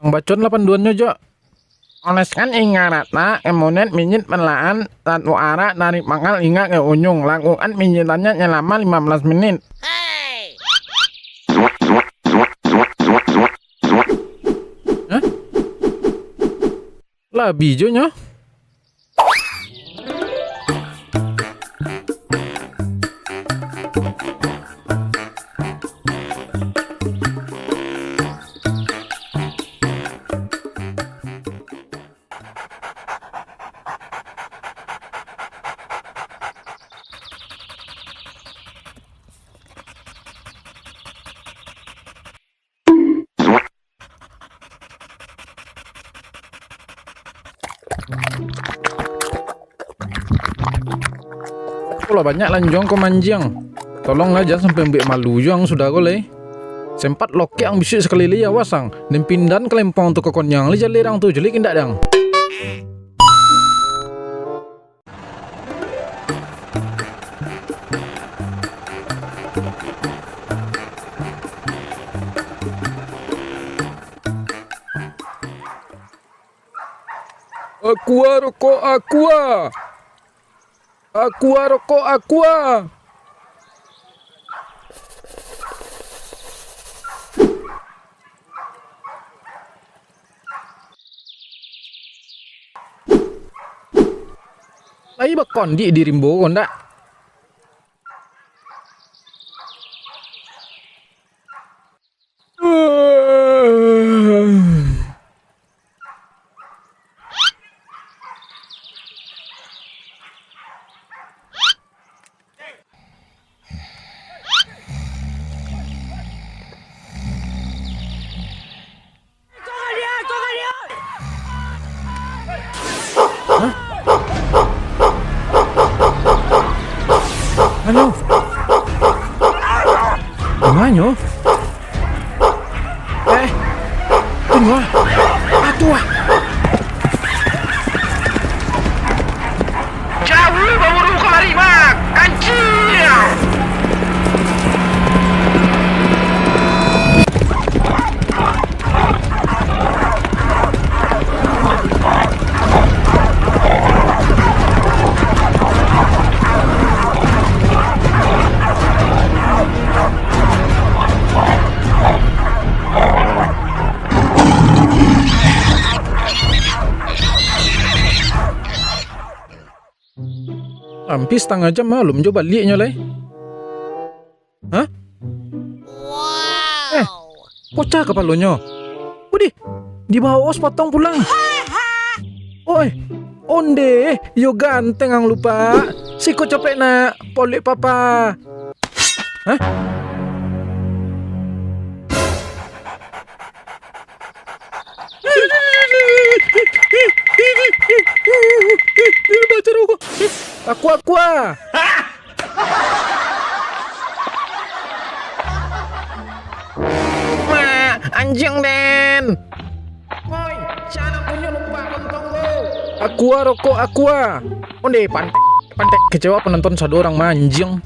Bacon 82 jo. Oleskan ingaratna kemudian minjit melaan satu arah dari pangkal hingga ke ujung. Lakukan minjitannya selama 15 menit. Hah? Lah bijonya. Kalau banyak lanjong ko manjang. Tolonglah jangan sampai mbek malu jong sudah gole. Sempat loke yang bisik sekali li ya wasang dan pindan kelempong untuk kokonyang li jalirang tu jelik indak dang. Aqua rokok aqua. Aqua rokok aqua. Lai bakon di rimbo kondak. Ano? Manyo? Tunggu. Atua. Jauh baru kemari mak. Kancil. Hampir setengah jam malum coba baliknya leh. Hah? Wow. Kocak kepalanya. Udih, dibawa os potong pulang. Oi, onde, yo ganteng ang lupa. Si kocopek na polik papa. Hah? Aqua. Ma, anjing Den. Woi, siapa punya lupa kontong go. Aqua rokok aqua. Onde pantek kecewa penonton satu orang manjing.